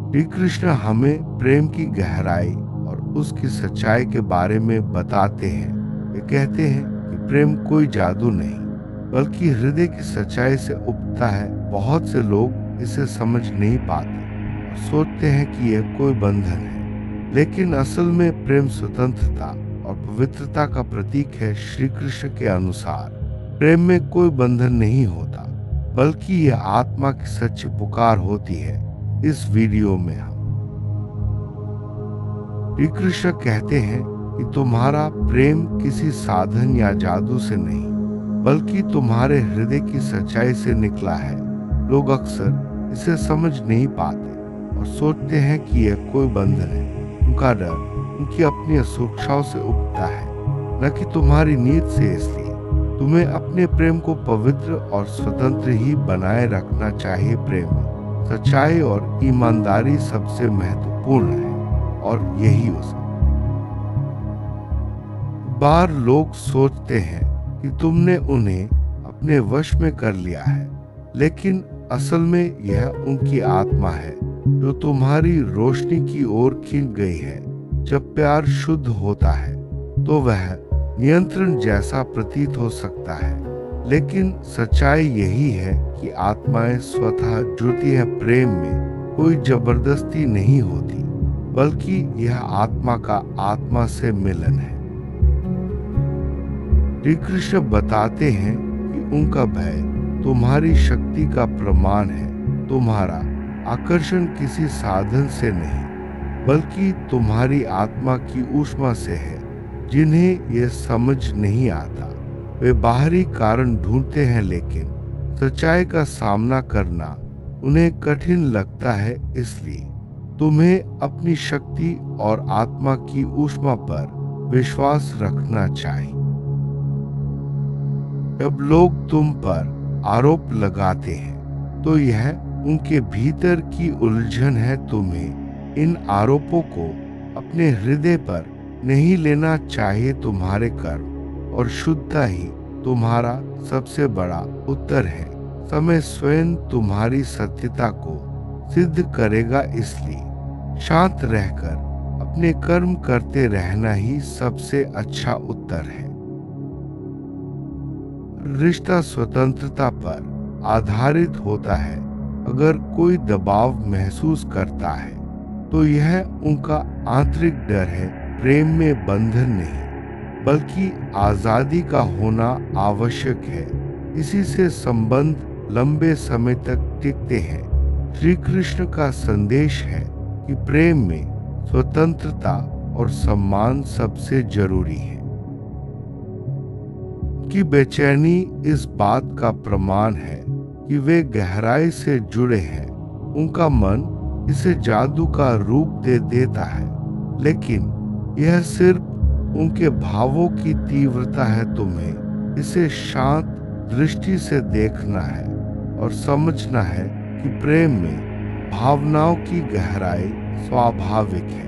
श्री कृष्ण हमें प्रेम की गहराई और उसकी सच्चाई के बारे में बताते हैं। वे कहते हैं कि प्रेम कोई जादू नहीं, बल्कि हृदय की सच्चाई से उगता है। बहुत से लोग इसे समझ नहीं पाते और सोचते हैं कि यह कोई बंधन है, लेकिन असल में प्रेम स्वतंत्रता और पवित्रता का प्रतीक है। श्री कृष्ण के अनुसार प्रेम में कोई बंधन नहीं होता, बल्कि यह आत्मा की सच्ची पुकार होती है। इस वीडियो में हम श्री कृष्ण कहते हैं कि तुम्हारा प्रेम किसी साधन या जादू से नहीं, बल्कि तुम्हारे हृदय की सच्चाई से निकला है। लोग अक्सर इसे समझ नहीं पाते और सोचते हैं कि यह कोई बंधन है। उनका डर उनकी अपनी असुरक्षाओं से उगता है, न कि तुम्हारी नीयत से। इसलिए तुम्हें अपने प्रेम को पवित्र और स्वतंत्र ही बनाए रखना चाहिए। प्रेम में सच्चाई और ईमानदारी सबसे महत्वपूर्ण है, और यही उसे बार लोग सोचते हैं कि तुमने उन्हें अपने वश में कर लिया है, लेकिन असल में यह उनकी आत्मा है जो तुम्हारी रोशनी की ओर खींच गई है। जब प्यार शुद्ध होता है तो वह नियंत्रण जैसा प्रतीत हो सकता है, लेकिन सच्चाई यही है कि आत्माएं स्वतः जुड़ती हैं। प्रेम में कोई जबरदस्ती नहीं होती, बल्कि यह आत्मा का आत्मा से मिलन है। श्री कृष्ण बताते हैं कि उनका भय तुम्हारी शक्ति का प्रमाण है। तुम्हारा आकर्षण किसी साधन से नहीं, बल्कि तुम्हारी आत्मा की ऊष्मा से है। जिन्हें यह समझ नहीं आता वे बाहरी कारण ढूंढते हैं, लेकिन सच्चाई का सामना करना उन्हें कठिन लगता है। इसलिए तुम्हें अपनी शक्ति और आत्मा की ऊष्मा पर विश्वास रखना चाहिए। जब लोग तुम पर आरोप लगाते हैं तो यह उनके भीतर की उलझन है। तुम्हें इन आरोपों को अपने हृदय पर नहीं लेना चाहिए। तुम्हारे कर्म और शुद्धता ही तुम्हारा सबसे बड़ा उत्तर है। समय स्वयं तुम्हारी सत्यता को सिद्ध करेगा। इसलिए शांत रहकर अपने कर्म करते रहना ही सबसे अच्छा उत्तर है। रिश्ता स्वतंत्रता पर आधारित होता है। अगर कोई दबाव महसूस करता है तो यह उनका आंतरिक डर है। प्रेम में बंधन नहीं, बल्कि आजादी का होना आवश्यक है। इसी से संबंध लंबे समय तक टिकते हैं। श्री कृष्ण का संदेश है कि प्रेम में स्वतंत्रता और सम्मान सबसे जरूरी है। कि बेचैनी इस बात का प्रमाण है कि वे गहराई से जुड़े हैं। उनका मन इसे जादू का रूप दे देता है, लेकिन यह सिर्फ उनके भावों की तीव्रता है। तुम्हें इसे शांत दृष्टि से देखना है और समझना है कि प्रेम में भावनाओं की गहराई स्वाभाविक है।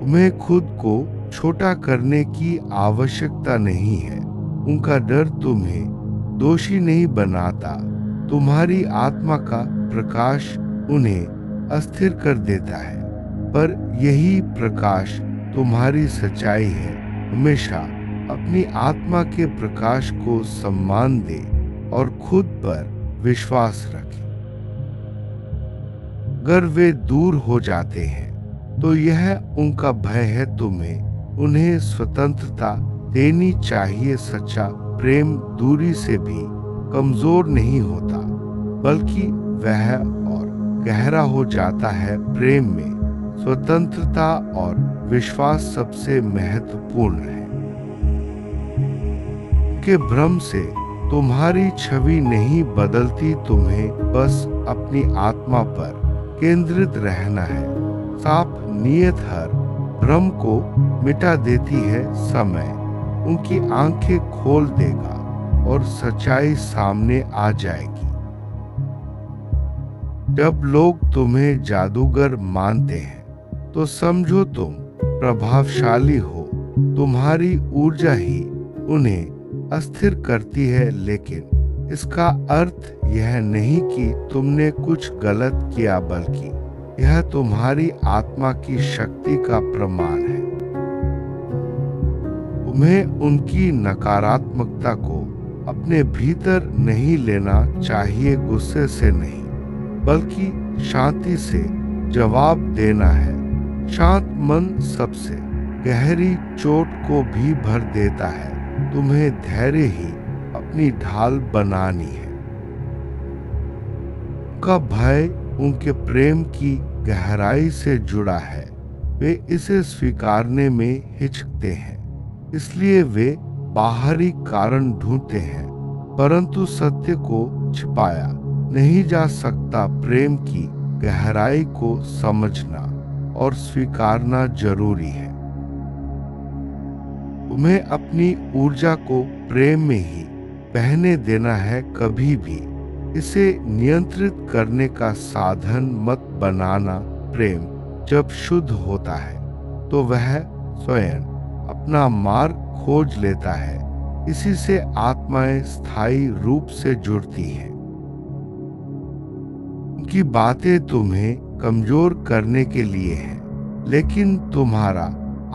तुम्हें खुद को छोटा करने की आवश्यकता नहीं है। उनका डर तुम्हें दोषी नहीं बनाता। तुम्हारी आत्मा का प्रकाश उन्हें अस्थिर कर देता है, पर यही प्रकाश तुम्हारी सच्चाई है। हमेशा अपनी आत्मा के प्रकाश को सम्मान दे और खुद पर विश्वास रखें। अगर वे दूर हो जाते हैं तो यह उनका भय है। तुम्हें उन्हें स्वतंत्रता देनी चाहिए। सच्चा प्रेम दूरी से भी कमजोर नहीं होता, बल्कि वह और गहरा हो जाता है। प्रेम में स्वतंत्रता और विश्वास सबसे महत्वपूर्ण है। के भ्रम से तुम्हारी छवि नहीं बदलती। तुम्हें बस अपनी आत्मा पर केंद्रित रहना है। साफ नियत हर भ्रम को मिटा देती है। समय उनकी आंखें खोल देगा और सच्चाई सामने आ जाएगी। जब लोग तुम्हें जादूगर मानते हैं तो समझो तुम प्रभावशाली हो। तुम्हारी ऊर्जा ही उन्हें अस्थिर करती है, लेकिन इसका अर्थ यह नहीं कि तुमने कुछ गलत किया, बल्कि यह तुम्हारी आत्मा की शक्ति का प्रमाण है। तुम्हें उनकी नकारात्मकता को अपने भीतर नहीं लेना चाहिए, गुस्से से नहीं बल्कि शांति से जवाब देना है। शांत मन सबसे गहरी चोट को भी भर देता है। तुम्हें धैर्य ही अपनी ढाल बनानी है। उनका भय उनके प्रेम की गहराई से जुड़ा है। वे इसे स्वीकारने में हिचकते हैं, इसलिए वे बाहरी कारण ढूंढते हैं, परंतु सत्य को छिपाया नहीं जा सकता। प्रेम की गहराई को समझना और स्वीकारना जरूरी है। तुम्हें अपनी ऊर्जा को प्रेम में ही बहने देना है। कभी भी इसे नियंत्रित करने का साधन मत बनाना। प्रेम जब शुद्ध होता है तो वह स्वयं अपना मार्ग खोज लेता है। इसी से आत्माएं स्थायी रूप से जुड़ती हैं। उनकी बातें तुम्हें कमजोर करने के लिए हैं, लेकिन तुम्हारा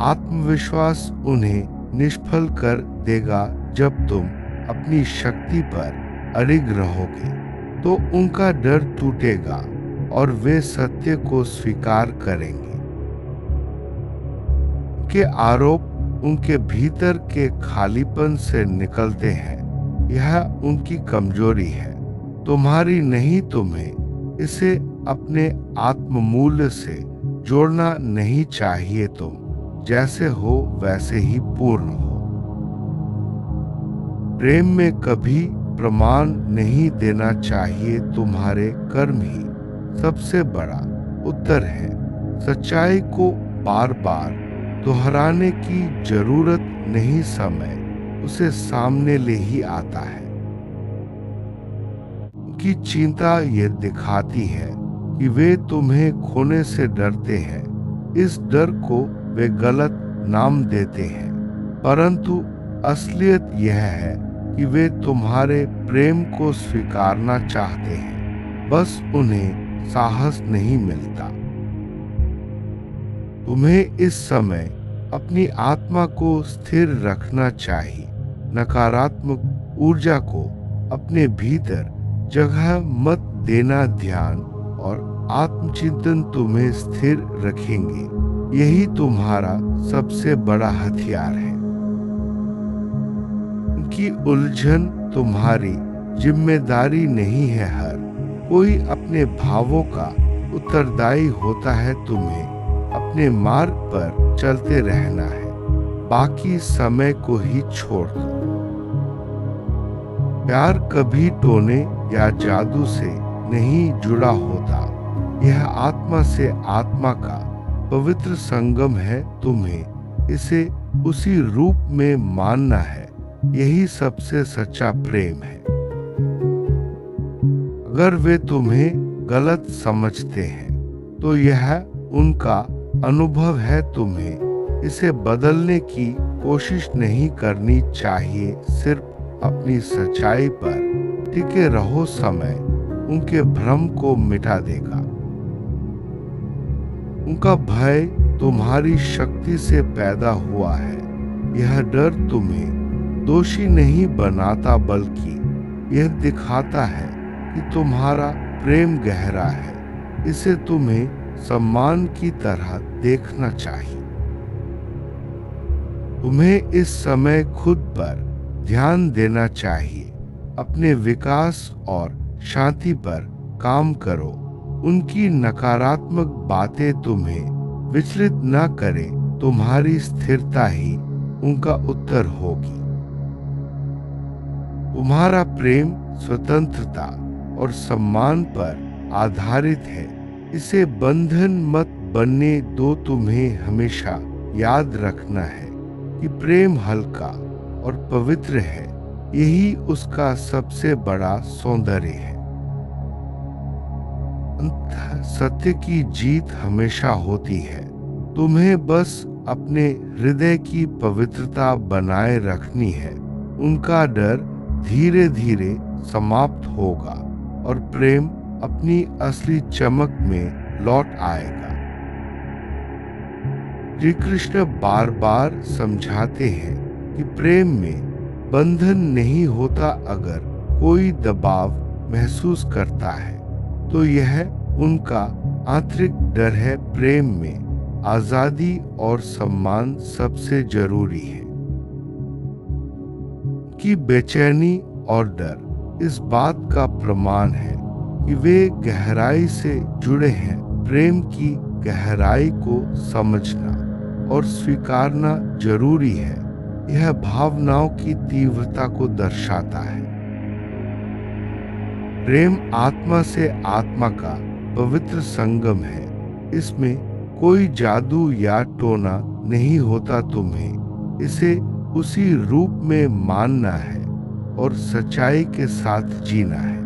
आत्मविश्वास उन्हें निष्फल कर देगा। जब तुम अपनी शक्ति पर अडिग रहोगे तो उनका डर टूटेगा और वे सत्य को स्वीकार करेंगे। उनके आरोप उनके भीतर के खालीपन से निकलते हैं। यह उनकी कमजोरी है, तुम्हारी नहीं। तुम्हें इसे अपने आत्ममूल्य से जोड़ना नहीं चाहिए। तुम जैसे हो वैसे ही पूर्ण हो। प्रेम में कभी प्रमाण नहीं देना चाहिए। तुम्हारे कर्म ही सबसे बड़ा उत्तर है। सच्चाई को बार बार दोहराने की जरूरत नहीं, समय उसे सामने ले ही आता है। उनकी चिंता ये दिखाती है कि वे तुम्हें खोने से डरते हैं। इस डर को वे गलत नाम देते हैं, परंतु असलियत यह है कि वे तुम्हारे प्रेम को स्वीकारना चाहते हैं, बस उन्हें साहस नहीं मिलता। तुम्हें इस समय अपनी आत्मा को स्थिर रखना चाहिए। नकारात्मक ऊर्जा को अपने भीतर जगह मत देना। ध्यान और आत्मचिंतन तुम्हें स्थिर रखेंगे। यही तुम्हारा सबसे बड़ा हथियार है। उनकी उलझन तुम्हारी जिम्मेदारी नहीं है। हर कोई अपने भावों का उत्तरदायी होता है। तुम्हें अपने मार्ग पर चलते रहना है, बाकी समय को ही छोड़ दो। प्यार कभी टोने या जादू से नहीं जुड़ा होता। यह आत्मा से आत्मा का पवित्र संगम है। तुम्हें इसे उसी रूप में मानना है। यही सबसे सच्चा प्रेम है। अगर वे तुम्हें गलत समझते हैं तो यह उनका अनुभव है। तुम्हें इसे बदलने की कोशिश नहीं करनी चाहिए। सिर्फ अपनी सच्चाई पर टिके रहो। समय उनके भ्रम को मिटा देगा। उनका भय तुम्हारी शक्ति से पैदा हुआ है। यह डर तुम्हें दोषी नहीं बनाता, बल्कि यह दिखाता है कि तुम्हारा प्रेम गहरा है। इसे तुम्हें सम्मान की तरह देखना चाहिए। तुम्हें इस समय खुद पर ध्यान देना चाहिए। अपने विकास और शांति पर काम करो। उनकी नकारात्मक बातें तुम्हें विचलित न करें। तुम्हारी स्थिरता ही उनका उत्तर होगी। तुम्हारा प्रेम स्वतंत्रता और सम्मान पर आधारित है। इसे बंधन मत बनने दो। तुम्हें हमेशा याद रखना है कि प्रेम हल्का और पवित्र है। यही उसका सबसे बड़ा सौंदर्य है। सत्य की जीत हमेशा होती है। तुम्हें बस अपने हृदय की पवित्रता बनाए रखनी है। उनका डर धीरे धीरे समाप्त होगा और प्रेम अपनी असली चमक में लौट आएगा। श्री कृष्ण बार बार समझाते हैं कि प्रेम में बंधन नहीं होता। अगर कोई दबाव महसूस करता है तो यह उनका आंतरिक डर है। प्रेम में आजादी और सम्मान सबसे जरूरी है। कि बेचैनी और डर इस बात का प्रमाण है कि वे गहराई से जुड़े हैं। प्रेम की गहराई को समझना और स्वीकारना जरूरी है। यह भावनाओं की तीव्रता को दर्शाता है। प्रेम आत्मा से आत्मा का पवित्र संगम है। इसमें कोई जादू या टोना नहीं होता। तुम्हें इसे उसी रूप में मानना है और सच्चाई के साथ जीना है।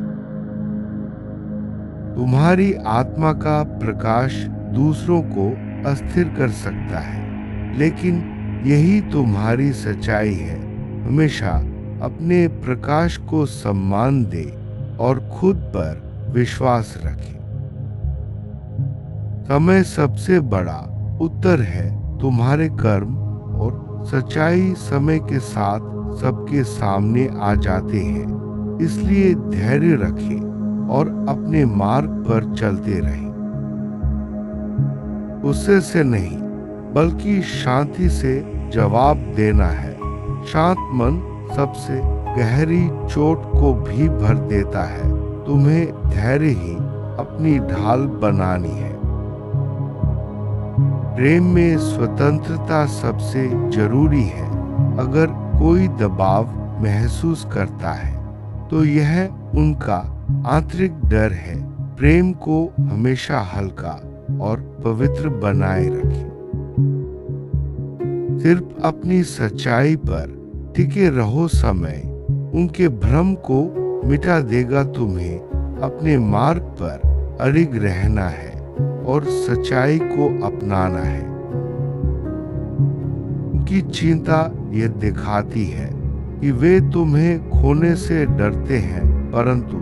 तुम्हारी आत्मा का प्रकाश दूसरों को अस्थिर कर सकता है, लेकिन यही तुम्हारी सच्चाई है। हमेशा अपने प्रकाश को सम्मान दे और खुद पर विश्वास रखें। समय सबसे बड़ा उत्तर है। तुम्हारे कर्म और सच्चाई समय के साथ सबके सामने आ जाते हैं। इसलिए धैर्य रखें और अपने मार्ग पर चलते रहें। गुस्से से नहीं बल्कि शांति से जवाब देना है। शांत मन सबसे गहरी चोट को भी भर देता है। तुम्हें धैर्य ही अपनी ढाल बनानी है। प्रेम में स्वतंत्रता सबसे जरूरी है। अगर कोई दबाव महसूस करता है तो यह उनका आंतरिक डर है। प्रेम को हमेशा हल्का और पवित्र बनाए रखें। सिर्फ अपनी सच्चाई पर टिके रहो। समय उनके भ्रम को मिटा देगा। तुम्हें अपने मार्ग पर अडिग रहना है और सच्चाई को अपनाना है। उनकी चिंता ये दिखाती है कि वे तुम्हें खोने से डरते हैं, परंतु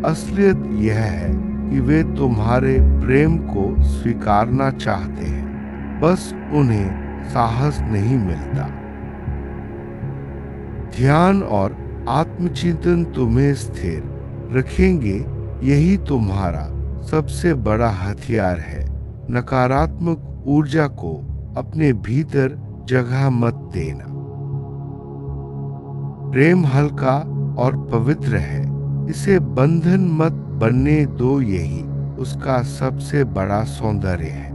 असलियत यह है कि वे तुम्हारे प्रेम को स्वीकारना चाहते हैं। बस उन्हें साहस नहीं मिलता। ध्यान और आत्मचिंतन तुम्हें स्थिर रखेंगे। यही तुम्हारा सबसे बड़ा हथियार है। नकारात्मक ऊर्जा को अपने भीतर जगह मत देना। प्रेम हल्का और पवित्र है। इसे बंधन मत बनने दो। यही उसका सबसे बड़ा सौंदर्य है।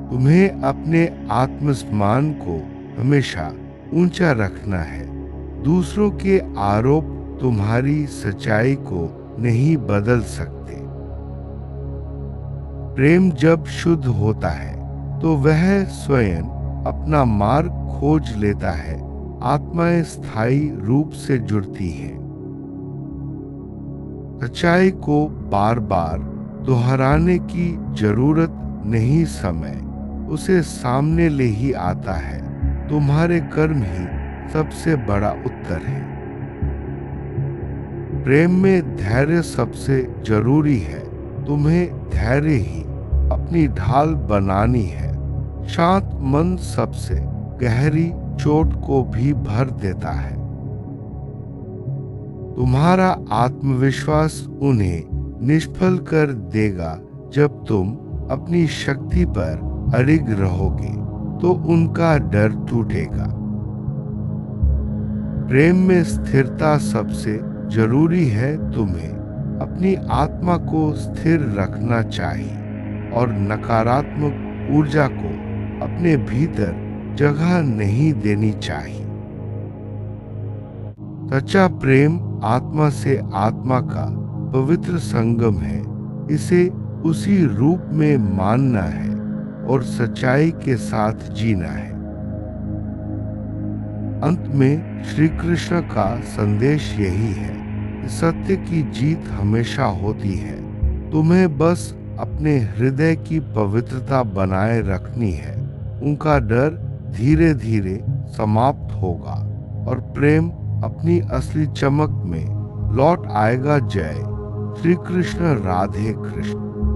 तुम्हें अपने आत्मसम्मान को हमेशा ऊंचा रखना है। दूसरों के आरोप तुम्हारी सच्चाई को नहीं बदल सकते। प्रेम जब शुद्ध होता है तो वह स्वयं अपना मार्ग खोज लेता है। आत्माएं स्थायी रूप से जुड़ती हैं। सच्चाई को बार बार दोहराने की जरूरत नहीं। समय उसे सामने ले ही आता है। तुम्हारे कर्म ही सबसे बड़ा उत्तर है। प्रेम में धैर्य सबसे जरूरी है। तुम्हें धैर्य ही अपनी ढाल बनानी है। शांत मन सबसे गहरी चोट को भी भर देता है। तुम्हारा आत्मविश्वास उन्हें निष्फल कर देगा। जब तुम अपनी शक्ति पर अडिग रहोगे तो उनका डर टूटेगा। प्रेम में स्थिरता सबसे जरूरी है। तुम्हें अपनी आत्मा को स्थिर रखना चाहिए और नकारात्मक ऊर्जा को अपने भीतर जगह नहीं देनी चाहिए। सच्चा प्रेम आत्मा से आत्मा का पवित्र संगम है। इसे उसी रूप में मानना है और सच्चाई के साथ जीना है। अंत में श्री कृष्ण का संदेश यही है कि सत्य की जीत हमेशा होती है। तुम्हें बस अपने हृदय की पवित्रता बनाए रखनी है। उनका डर धीरे धीरे समाप्त होगा और प्रेम अपनी असली चमक में लौट आएगा। जय श्री कृष्ण। राधे कृष्ण।